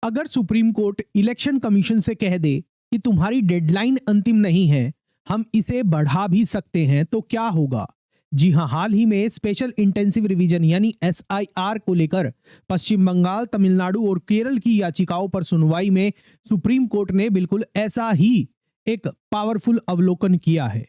अगर supreme court election commission से कह दे कि तुम्हारी डेडलाइन अंतिम नहीं है, हम इसे बढ़ा भी सकते हैं, तो क्या होगा? जी हां, हाल ही में स्पेशल इंटेंसिव रिवीजन यानी एसआईआर को लेकर पश्चिम बंगाल, तमिलनाडु और केरल की याचिकाओं पर सुनवाई में सुप्रीम कोर्ट ने बिल्कुल ऐसा ही एक पावरफुल अवलोकन किया है।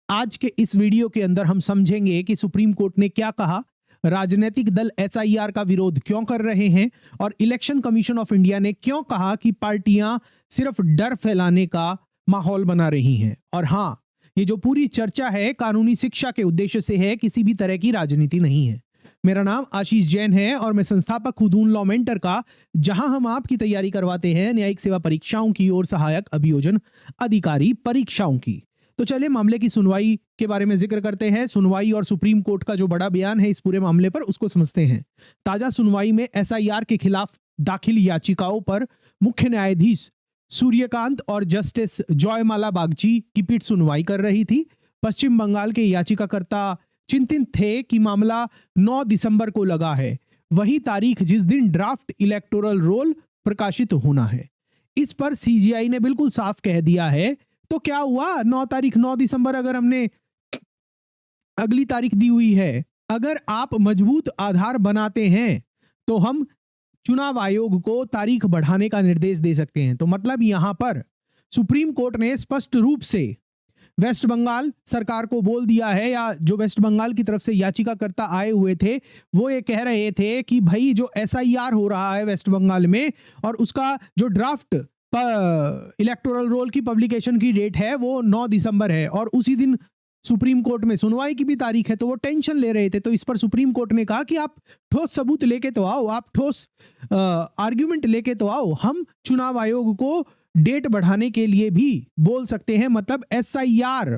आज के इस वीडियो के अंदर हम समझेंगे कि सुप्रीम कोर्ट ने क्या कहा, राजनीतिक दल एसआईआर का विरोध क्यों कर रहे हैं और इलेक्शन कमीशन ऑफ इंडिया ने क्यों कहा कि पार्टियां सिर्फ डर फैलाने का माहौल बना रही हैं। और हां, ये जो पूरी चर्चा है कानूनी शिक्षा के उद्देश्य से है, किसी भी तरह की राजनीति नहीं है। मेरा नाम आशीष जैन है और मैं संस्थापक हूं दून लॉ मेंटर का, जहां हम आपकी तैयारी करवाते हैं न्यायिक सेवा परीक्षाओं की और सहायक अभियोजन अधिकारी परीक्षाओं की। तो चलिए मामले की सुनवाई के बारे में जिक्र करते हैं। सुनवाई और सुप्रीम कोर्ट का जो बड़ा बयान है इस पूरे मामले पर, उसको समझते हैं। ताजा सुनवाई में एसआईआर के खिलाफ दाखिल याचिकाओं पर मुख्य न्यायाधीश सूर्यकांत और जस्टिस जॉयमाला बागची की पीठ सुनवाई कर रही थी। पश्चिम बंगाल के याचिकाकर्ता चिंतित थे कि मामला 9 दिसंबर को लगा है, वही तारीख जिस दिन ड्राफ्ट इलेक्टोरल रोल प्रकाशित होना है। इस पर सीजीआई ने बिल्कुल साफ कह दिया है। तो क्या हुआ, 9 दिसंबर अगर हमने अगली तारीख दी हुई है, अगर आप मजबूत आधार बनाते हैं तो हम चुनाव आयोग को तारीख बढ़ाने का निर्देश दे सकते हैं। तो मतलब यहां पर सुप्रीम कोर्ट ने स्पष्ट रूप से वेस्ट बंगाल सरकार को बोल दिया है, या जो वेस्ट बंगाल की तरफ से याचिकाकर्ता आए हुए थे वो ये कह रहे थे कि भाई जो एसआईआर हो रहा है वेस्ट बंगाल में और उसका जो ड्राफ्ट इलेक्टोरल रोल की पब्लिकेशन की डेट है वो 9 दिसंबर है और उसी दिन सुप्रीम कोर्ट में सुनवाई की भी तारीख है, तो वो टेंशन ले रहे थे। तो इस पर सुप्रीम कोर्ट ने कहा कि आप ठोस सबूत लेके तो आओ, आप ठोस आर्ग्यूमेंट लेके तो आओ, हम चुनाव आयोग को डेट बढ़ाने के लिए भी बोल सकते हैं, मतलब एसआईआर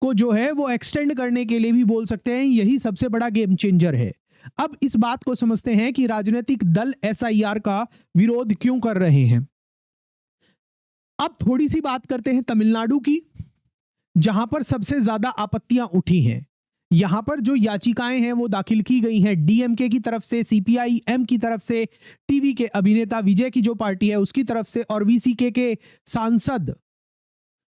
को जो है वो एक्सटेंड करने के लिए भी बोल सकते हैं। यही सबसे बड़ा गेम चेंजर है। अब इस बात को समझते हैं कि राजनीतिक दल एसआईआर का विरोध क्यों कर रहे हैं। अब थोड़ी सी बात करते हैं तमिलनाडु की, जहां पर सबसे ज्यादा आपत्तियां उठी हैं। यहां पर जो याचिकाएं हैं वो दाखिल की गई हैं डीएमके की तरफ से, सीपीआई-एम की तरफ से, टीवी के अभिनेता विजय की जो पार्टी है उसकी तरफ से और वीसीके के सांसद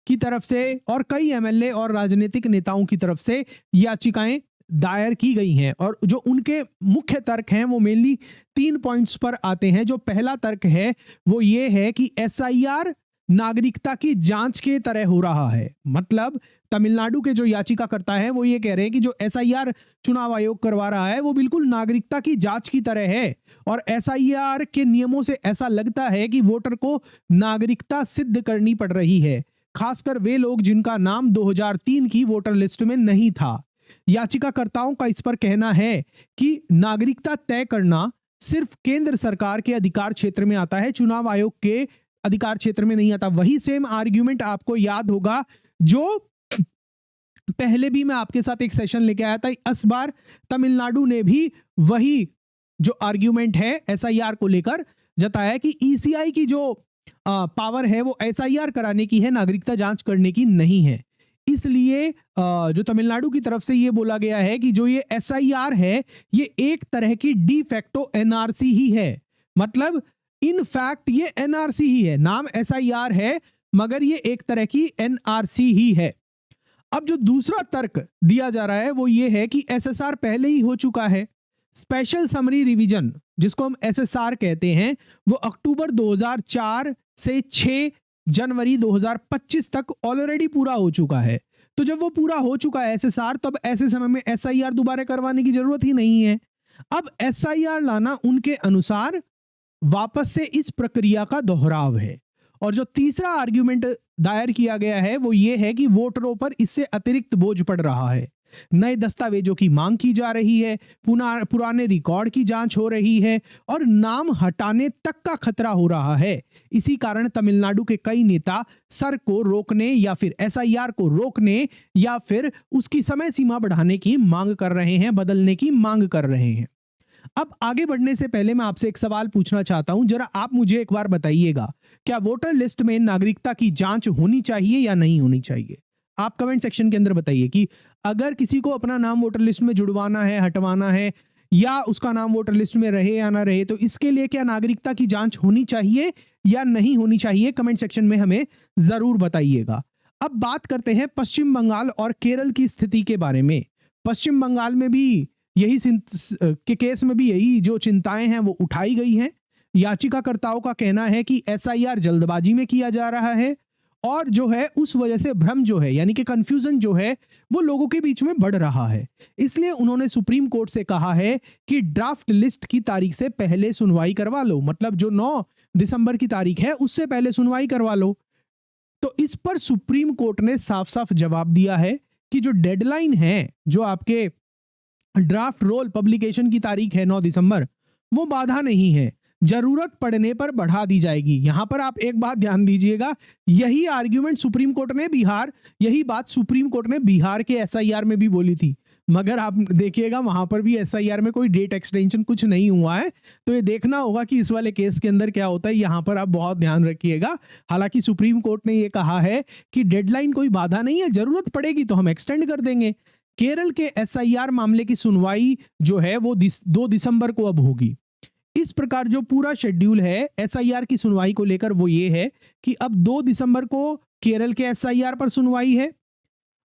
की तरफ से और कई एमएलए और राजनीतिक नेताओं की तरफ से याचिकाएं दायर की गई हैं। और जो उनके मुख्य तर्क हैं वो मेनली 3 पॉइंट्स पर आते हैं। जो पहला तर्क है वो ये है कि एसआईआर नागरिकता की जांच के तरह हो रहा है। मतलब तमिलनाडु के जो याचिकाकर्ता हैं वो ये कह रहे हैं कि जो एसआईआर चुनाव आयोग करवा रहा है वो बिल्कुल नागरिकता की जांच की तरह है और एसआईआर के नियमों से ऐसा लगता है कि वोटर को नागरिकता सिद्ध करनी पड़ रही है, खासकर वे लोग जिनका नाम 2003 की वोटर लिस्ट में नहीं था। याचिकाकर्ताओं का इस पर कहना है कि नागरिकता तय करना सिर्फ केंद्र सरकार के अधिकार क्षेत्र में आता है, चुनाव आयोग के अधिकार क्षेत्र में नहीं आता। वही सेम आर्ग्यूमेंट आपको याद होगा जो पहले भी मैं आपके साथ एक सेशन लेके आया था। इस बार तमिलनाडु ने भी वही जो आर्ग्यूमेंट है एसआईआर को लेकर जताया कि ईसीआई की जो पावर है वो एसआईआर कराने की है, नागरिकता जांच करने की नहीं है। इसलिए जो तमिलनाडु की तरफ से ये बोला गया है कि जो ये एसआईआर है ये एक तरह की डी फैक्टो एनआरसी ही है। मतलब इन फैक्ट ये एनआरसी ही है, नाम एसआईआर है मगर ये एक तरह की एनआरसी ही है। अब जो दूसरा तर्क दिया जा रहा है वो ये है कि एसएसआर पहले ही हो चुका है। स्पेशल समरी रिवीजन जिसको हम एसएसआर कहते हैं वो अक्टूबर 2004 से 6 जनवरी 2025 तक ऑलरेडी पूरा हो चुका है। तो जब वो पूरा हो चुका है एसएसआर, तो अब ऐसे समय में एसआईआर दोबारा करवाने की जरूरत ही नहीं है। अब एसआईआर लाना उनके अनुसार वापस से इस प्रक्रिया का दोहराव है। और जो तीसरा आर्ग्यूमेंट दायर किया गया है वो ये है कि वोटरों पर इससे अतिरिक्त बोझ पड़ रहा है, नए दस्तावेजों की मांग की जा रही है, पुराने रिकॉर्ड की जांच हो रही है और नाम हटाने तक का खतरा हो रहा है। इसी कारण तमिलनाडु के कई नेता सर को रोकने या फिर एसआईआर को रोकने या फिर उसकी समय सीमा बढ़ाने की मांग कर रहे हैं, बदलने की मांग कर रहे हैं। अब आगे बढ़ने से पहले मैं आपसे एक सवाल पूछना चाहता हूं, जरा आप मुझे एक बार बताइएगा, क्या वोटर लिस्ट में नागरिकता की जांच होनी चाहिए या नहीं होनी चाहिए? आप कमेंट सेक्शन के अंदर बताइए कि अगर किसी को अपना नाम वोटर लिस्ट में जुड़वाना है, हटवाना है या उसका नाम वोटर लिस्ट में रहे या ना रहे, तो इसके लिए क्या नागरिकता की जांच होनी चाहिए या नहीं होनी चाहिए, कमेंट सेक्शन में हमें जरूर बताइएगा। अब बात करते हैं पश्चिम बंगाल और केरल की स्थिति के बारे में। पश्चिम बंगाल में भी यही के केस में भी यही जो चिंताएं हैं वो उठाई गई हैं। याचिकाकर्ताओं का कहना है कि एसआईआर जल्दबाजी में किया जा रहा है और जो है उस वजह से भ्रम जो है यानी कि कंफ्यूजन जो है वो लोगों के बीच में बढ़ रहा है। इसलिए उन्होंने सुप्रीम कोर्ट से कहा है कि ड्राफ्ट लिस्ट की तारीख से पहले सुनवाई करवा लो, मतलब जो 9 दिसंबर की तारीख है उससे पहले सुनवाई करवा लो। तो इस पर सुप्रीम कोर्ट ने साफ साफ जवाब दिया है कि जो डेडलाइन है, जो आपके ड्राफ्ट रोल पब्लिकेशन की तारीख है 9 दिसंबर, वो बाधा नहीं है, जरूरत पड़ने पर बढ़ा दी जाएगी। यहां पर आप एक बात ध्यान दीजिएगा, यही आर्ग्यूमेंट सुप्रीम कोर्ट ने यही बात सुप्रीम कोर्ट ने बिहार के एसआईआर में भी बोली थी, मगर आप देखिएगा वहां पर भी एसआईआर में कोई डेट एक्सटेंशन कुछ नहीं हुआ है। तो ये देखना होगा कि इस वाले केस के अंदर क्या होता है, यहां पर आप बहुत ध्यान रखिएगा। हालांकि सुप्रीम कोर्ट ने ये कहा है कि डेडलाइन कोई बाधा नहीं है, जरूरत पड़ेगी तो हम एक्सटेंड कर देंगे। केरल के एसआईआर मामले की सुनवाई जो है वो 2 दिसंबर को अब होगी। इस प्रकार जो पूरा शेड्यूल है एसआईआर की सुनवाई को लेकर वो ये है कि अब 2 दिसंबर को केरल के एसआईआर पर सुनवाई है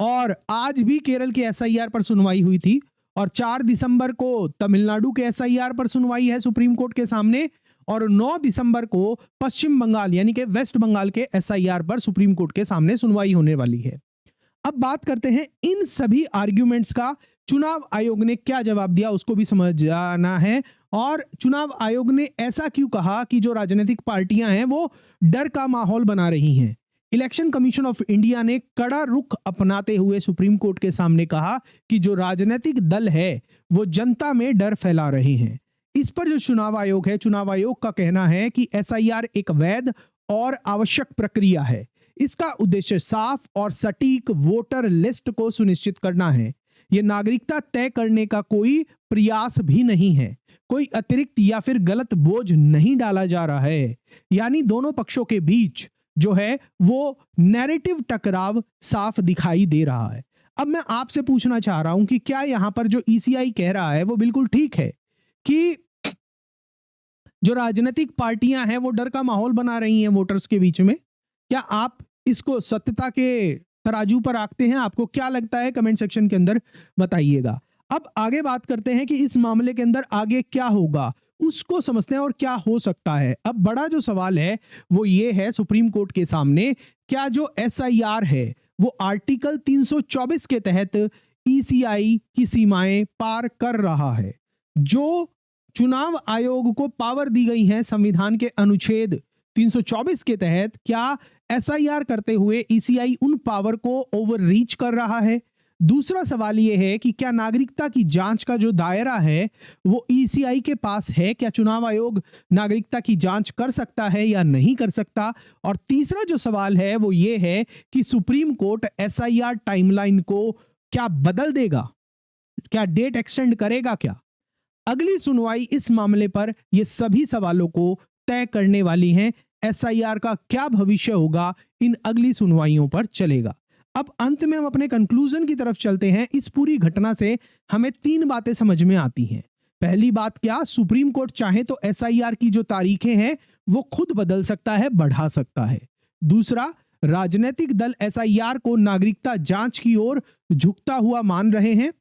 और आज भी केरल के एसआईआर पर सुनवाई हुई थी, और 4 दिसंबर को तमिलनाडु के एसआईआर पर सुनवाई है सुप्रीम कोर्ट के सामने, और 9 दिसंबर को पश्चिम बंगाल यानी कि वेस्ट बंगाल के एसआईआर पर सुप्रीम कोर्ट के सामने सुनवाई होने वाली है। अब बात करते हैं इन सभी आर्ग्यूमेंट्स का चुनाव आयोग ने क्या जवाब दिया, उसको भी समझना है। और चुनाव आयोग ने ऐसा क्यों कहा कि जो राजनीतिक पार्टियां हैं वो डर का माहौल बना रही हैं। इलेक्शन कमीशन ऑफ इंडिया ने कड़ा रुख अपनाते हुए सुप्रीम कोर्ट के सामने कहा कि जो राजनीतिक दल है वो जनता में डर फैला रहे हैं। इस पर जो चुनाव आयोग है, चुनाव आयोग का कहना है कि एसआईआर एक वैध और आवश्यक प्रक्रिया है। इसका उद्देश्य साफ और सटीक वोटर लिस्ट को सुनिश्चित करना है। यह नागरिकता तय करने का कोई प्रयास भी नहीं है, कोई अतिरिक्त या फिर गलत बोझ नहीं डाला जा रहा है। यानी दोनों पक्षों के बीच जो है वो नैरेटिव टकराव साफ दिखाई दे रहा है। अब मैं आपसे पूछना चाह रहा हूं कि क्या यहां पर जो ईसीआई कह रहा है वो बिल्कुल ठीक है कि जो राजनीतिक पार्टियां हैं वो डर का माहौल बना रही हैं वोटर्स के बीच में? क्या आप इसको सत्यता के तराजू पर रखते हैं? आपको क्या लगता है, कमेंट सेक्शन के अंदर बताइएगा। अब आगे बात करते हैं कि इस मामले के अंदर आगे क्या होगा, उसको समझते हैं और क्या हो सकता है। अब बड़ा जो सवाल है वो ये है सुप्रीम कोर्ट के सामने, क्या जो एसआईआर है वो आर्टिकल 324 के तहत ईसीआई की सीमाएं पार कर रहा है? जो चुनाव आयोग को पावर दी गई है संविधान के अनुच्छेद 324 के तहत, क्या एसआईआर करते हुए ईसीआई उन पावर को ओवर रीच कर रहा है? दूसरा सवाल यह है कि क्या नागरिकता की जांच का जो दायरा है वो ईसीआई के पास है? क्या चुनाव आयोग नागरिकता की जांच कर सकता है या नहीं कर सकता? और तीसरा जो सवाल है वो ये है कि सुप्रीम कोर्ट एसआईआर टाइमलाइन को क्या बदल देगा, क्या डेट एक्सटेंड करेगा? क्या अगली सुनवाई इस मामले पर ये सभी सवालों को तय करने वाली है। एसआईआर का क्या भविष्य होगा इन अगली सुनवाइयों पर चलेगा। अब अंत में हम अपने कंक्लूजन की तरफ चलते हैं। इस पूरी घटना से हमें 3 बातें समझ में आती हैं। पहली बात, क्या सुप्रीम कोर्ट चाहे तो एसआईआर की जो तारीखें हैं वो खुद बदल सकता है, बढ़ा सकता है। दूसरा, राजनीतिक दल एसआईआर को नागरिकता जांच की ओर झुकता हुआ मान रहे हैं।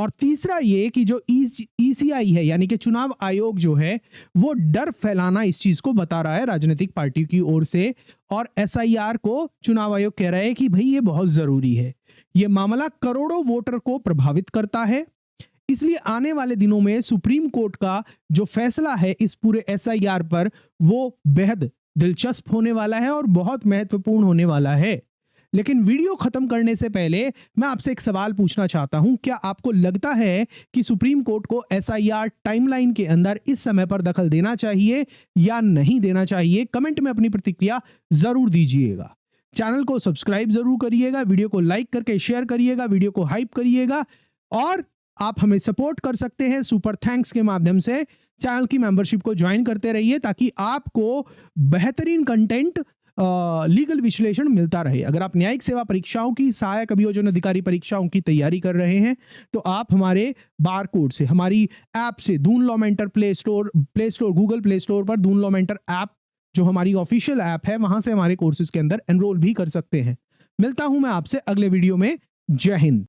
और तीसरा ये कि जो ईसीआई है यानी कि चुनाव आयोग जो है वो डर फैलाना इस चीज को बता रहा है राजनीतिक पार्टी की ओर से, और एसआईआर को चुनाव आयोग कह रहा है कि भाई ये बहुत जरूरी है, ये मामला करोड़ों वोटर को प्रभावित करता है। इसलिए आने वाले दिनों में सुप्रीम कोर्ट का जो फैसला है इस पूरे एसआईआर पर वो बेहद दिलचस्प होने वाला है और बहुत महत्वपूर्ण होने वाला है। लेकिन वीडियो खत्म करने से पहले मैं आपसे एक सवाल पूछना चाहता हूं, क्या आपको लगता है कि सुप्रीम कोर्ट को एसआईआर टाइमलाइन के अंदर इस समय पर दखल देना चाहिए या नहीं देना चाहिए? कमेंट में अपनी प्रतिक्रिया जरूर दीजिएगा। चैनल को सब्सक्राइब जरूर करिएगा, वीडियो को लाइक करके शेयर करिएगा, वीडियो को हाइप करिएगा, और आप हमें सपोर्ट कर सकते हैं सुपर थैंक्स के माध्यम से। चैनल की मेंबरशिप को ज्वाइन करते रहिए ताकि आपको बेहतरीन कंटेंट लीगल विश्लेषण मिलता रहे। अगर आप न्यायिक सेवा परीक्षाओं की, सहायक अभियोजन अधिकारी परीक्षाओं की तैयारी कर रहे हैं तो आप हमारे बार कोड से, हमारी ऐप से, Doon law mentor play store Google play store पर दून लॉ मेंटर ऐप जो हमारी ऑफिशियल ऐप है, वहां से हमारे कोर्सेज के अंदर एनरोल भी कर सकते हैं। मिलता हूं मैं आपसे अगले वीडियो में। जय हिंद।